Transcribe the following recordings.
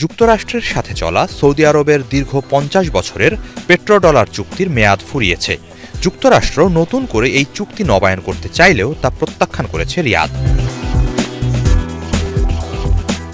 যুক্তরাষ্ট্রের সাথে চলা সৌদি আরবের দীর্ঘ ৫০ বছরের পেট্রোডলার চুক্তির মেয়াদ ফুরিয়েছে। যুক্তরাষ্ট্র নতুন করে এই চুক্তি নবায়ন করতে চাইলেও তা প্রত্যাখ্যান করেছে রিয়াদ।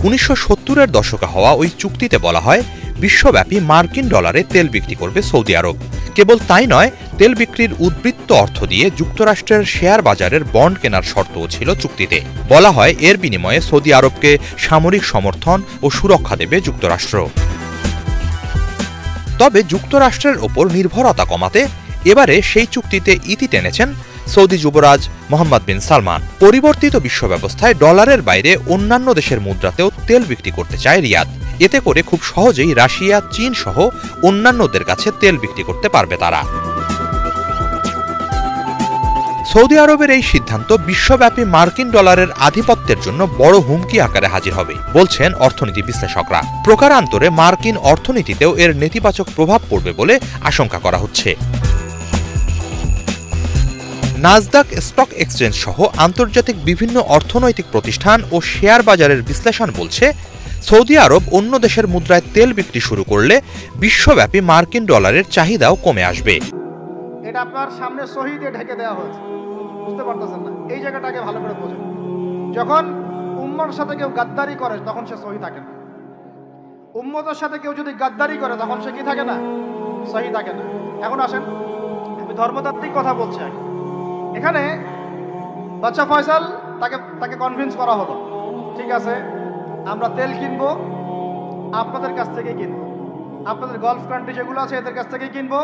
১৯৭০-এর দশকে হওয়া ওই চুক্তিতে বলা হয়, বিশ্বব্যাপী মার্কিন ডলারে তেল বিক্রি করবে সৌদি আরব। কেবল তাই নয়, তেল বিক্রির উদ্বৃত্ত অর্থ দিয়ে যুক্তরাষ্ট্রের শেয়ার বাজারের বন্ড কেনার শর্তও ছিল চুক্তিতে। বলা হয়, এর বিনিময়ে সৌদি আরবকে সামরিক সমর্থন ও সুরক্ষা দেবে যুক্তরাষ্ট্র। তবে যুক্তরাষ্ট্রের ওপর নির্ভরতা কমাতে এবারে সেই চুক্তিতে ইতি টেনেছেন সৌদি যুবরাজ মোহাম্মদ বিন সালমান। পরিবর্তিত বিশ্ব ব্যবস্থায় ডলারের বাইরে অন্যান্য দেশের মুদ্রাতেও তেল বিক্রি করতে চায় রিয়াদ। এতে করে খুব সহজেই রাশিয়া, চীন সহ অন্যান্যদের কাছে তেল বিক্রি করতে পারবে তারা। সৌদি আরবের এই সিদ্ধান্ত বিশ্বব্যাপী মার্কিন ডলারের আধিপত্যের জন্য বড় হুমকি আকারে হাজির হবে বলছেন অর্থনীতি বিশ্লেষকরা। প্রকারান্তরে মার্কিন অর্থনীতিতেও এর নেতিবাচক প্রভাব পড়বে বলে আশঙ্কা করা হচ্ছে। নাসদাক স্টক এক্সচেঞ্জ সহ আন্তর্জাতিক বিভিন্ন অর্থনৈতিক প্রতিষ্ঠান ও শেয়ার বাজারের বিশ্লেষণ বলছে, সৌদি আরব অন্য দেশের মুদ্রায় তেল বিক্রি শুরু করলে বিশ্বব্যাপী মার্কিন ডলারের চাহিদাও কমে আসবে। এটা আপনার সামনে সহি দিয়ে ঢেকে দেওয়া হয়েছে, বুঝতে পারতেছেন না? এই জায়গাটাকে ভালো করে বোঝেন। যখন উম্মার সাথে কেউ গাদ্দারি করে তখন সে সহি থাকে না। উম্মতের সাথে কেউ যদি গাদ্দারি করে তখন সে কি থাকে না? সহি থাকে না। এখন আসেন, আমি ধর্মতাত্ত্বিক কথা বলছি। এখানে বাচ্চা ফয়সাল তাকে কনভিন্স করা হলো, ঠিক আছে আমরা তেল কিনবো, আপনাদের কাছ থেকেই কিনবো, আপনাদের গলফ কান্ট্রি যেগুলো আছে এদের কাছ থেকেই কিনবো,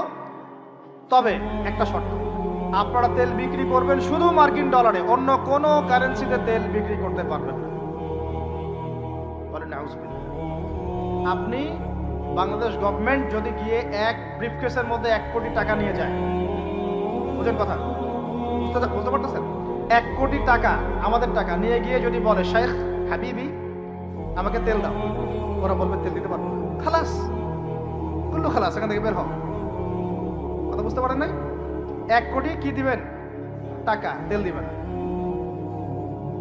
তবে একটা শর্ত, আপনারা তেল বিক্রি করবেন শুধু মার্কিন ডলারে, অন্য কোনো কারেন্সিতে তেল বিক্রি করতে পারবেন না। বলেন আউযুবিল্লাহ। আপনি বাংলাদেশ গভর্নমেন্ট যদি গিয়ে এক ব্রিফকেসের মধ্যে ১ কোটি টাকা নিয়ে যায়, বুঝেন কথা, বুঝতে পারতেছেন? ১ কোটি টাকা আমাদের টাকা নিয়ে গিয়ে যদি বলে, শেখ হাবিবি আমাকে তেল দাও, ওরা বলবে তেল দিতে পারবো না, খালাস, কুল্লু খালাস, এখান থেকে বের হও। কথা বুঝতে পারেন নাই? ১ কোটি কি দিবেন? টাকা, তেল দিবেন,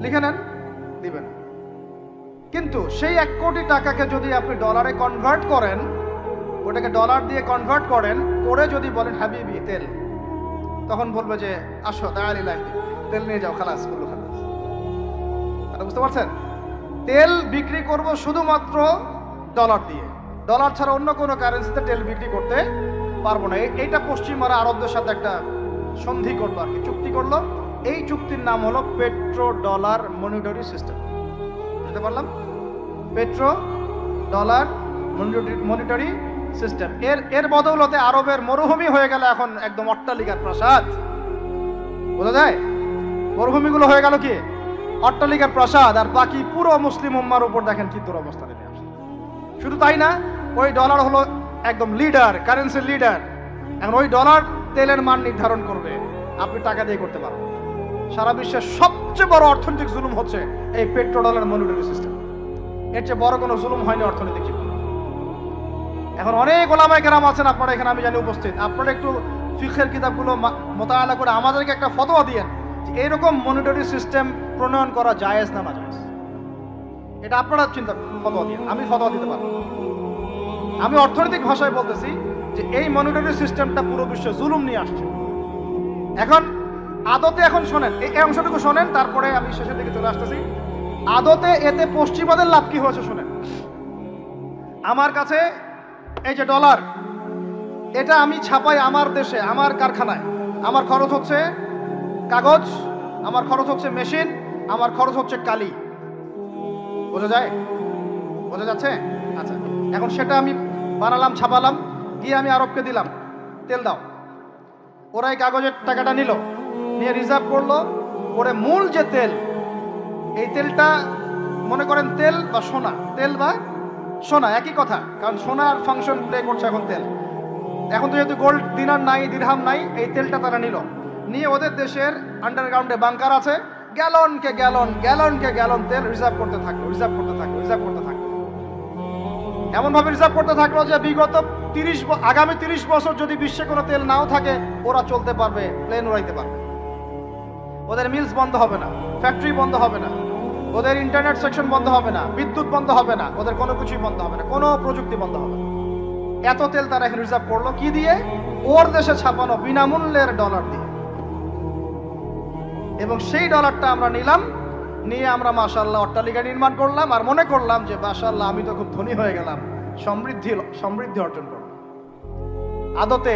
লিখে নেন, দিবেন। কিন্তু সেই ১ কোটি টাকাকে যদি আপনি ডলারে কনভার্ট করেন, ওটাকে ডলার দিয়ে কনভার্ট করেন, করে যদি বলেন হাবিবি তেল, তখন বলবে যে আসো দাঁড়ালি লাগবে, তেল নিয়ে যাও, খালাস, কুল্লু খালাস। বুঝতে পারছেন? তেল বিক্রি করব শুধুমাত্র ডলার দিয়ে, ডলার ছাড়া অন্য কোনো কারেন্সিতে তেল বিক্রি করতে পারবো না। এইটা পশ্চিমারা আরবদের সাথে একটা সন্ধি করলো, আর কি চুক্তি করলো। এই চুক্তির নাম হলো পেট্রো ডলার মনিটরি সিস্টেম। বুঝতে পারলাম? Petro dollar monetary system. এর বদৌলতে আরবের মরুভূমি হয়ে গেল এখন একদম অট্টালিকার প্রাসাদ। বোঝা যায়? মরুভূমিগুলো হয়ে গেল কি অট্টালিকার প্রাসাদ, আর বাকি পুরো মুসলিম উম্মার উপর দেখেন কি দুরবস্থা নেমে আসছে। শুধু তাই না, ওই ডলার হলো একদম লিডার, কারেন্সির লিডার। এখন ওই ডলার তেলের মান নির্ধারণ করবে, আপনি টাকা দিয়ে করতে পারবেন। সারা বিশ্বের সবচেয়ে বড় অর্থনৈতিক জুলুম হচ্ছে এই পেট্রো ডলার মনিটরি সিস্টেম। এর চেয়ে বড় কোনো জুলুম হয়নি অর্থনৈতিক জীবন। এখন অনেক ওলামায়ে কেরাম আছেন আপনারা এখানে, আমি জানি উপস্থিত, আপনারা একটু ফিকহের কিতাবগুলো মোতালা করে আমাদেরকে একটা ফতোয়া দিয়েন যে এইরকম মনিটরি সিস্টেম প্রণয়ন করা জায়েজ না নাজায়েজ। এটা আপনারা চিন্তা ফতোয়া দিয়েন, আমি ফতোয়া দিতে পারবো। আমি অর্থনৈতিক ভাষায় বলতেছি যে এই মনিটরি সিস্টেমটা পুরো বিশ্বে জুলুম নিয়ে আসছে। এখন আদতে, এখন শোনেন এই অংশটুকু শোনেন, তারপরে আমি শেষের দিকে চলে আসতেছি। আদতে এতে পশ্চিমাদের লাভ কি হয়েছে শোনেন। আমার কাছে এই যে ডলার, এটা আমি ছাপাই আমার দেশে, আমার কারখানায়। আমার খরচ হচ্ছে কাগজ, আমার খরচ হচ্ছে মেশিন, আমার খরচ হচ্ছে কালি। বোঝা যায়? বোঝা যাচ্ছে? আচ্ছা, এখন সেটা আমি বানালাম, ছাপালাম, গিয়ে আমি আরবকে দিলাম, তেল দাও। ওরা এই কাগজের টাকাটা নিল, নিয়ে রিজার্ভ করলো, করে মূল যে তেল, এই তেলটা মনে করেন তেল বা সোনা, তেল বা সোনা একই কথা, কারণ সোনার ফাংশন প্লে করছে এখন তেল। এখন তো যেহেতু গোল্ড দিনার নাই, দিরহাম নাই, এই তেলটা তারা নিয়ে ওদের দেশের আন্ডারগ্রাউন্ডে বাংকার আছে, গ্যালনকে গ্যালন তেল রিজার্ভ করতে থাকলো। এমন ভাবে রিজার্ভ করতে থাকলো যে বিগত আগামী 30 বছর যদি বিশ্বে কোনো তেল নাও থাকে, ওরা চলতে পারবে, প্লেন উড়াইতে পারবে, ওদের মিলস বন্ধ হবে না, ফ্যাক্টরি বন্ধ হবে না। ওদের ইন্টারনেট সেকশন বন্ধ হবে না, বিদ্যুৎ বন্ধ হবে না, ওদের কোনো কিছুই বন্ধ হবে না, কোনো প্রযুক্তি বন্ধ হবে না। এত তেল তারা এখন রিজার্ভ করলো কি দিয়ে? ওর দেশে ছাপানো বিনামূল্যের ডলার দিয়ে। এবং সেই ডলারটা আমরা নিলাম, নিয়ে আমরা মাশাআল্লাহ অট্টালিকা নির্মাণ করলাম, আর মনে করলাম যে মাশাআল্লাহ আমি তো খুব ধনী হয়ে গেলাম, সমৃদ্ধি অর্জন করলাম। আদতে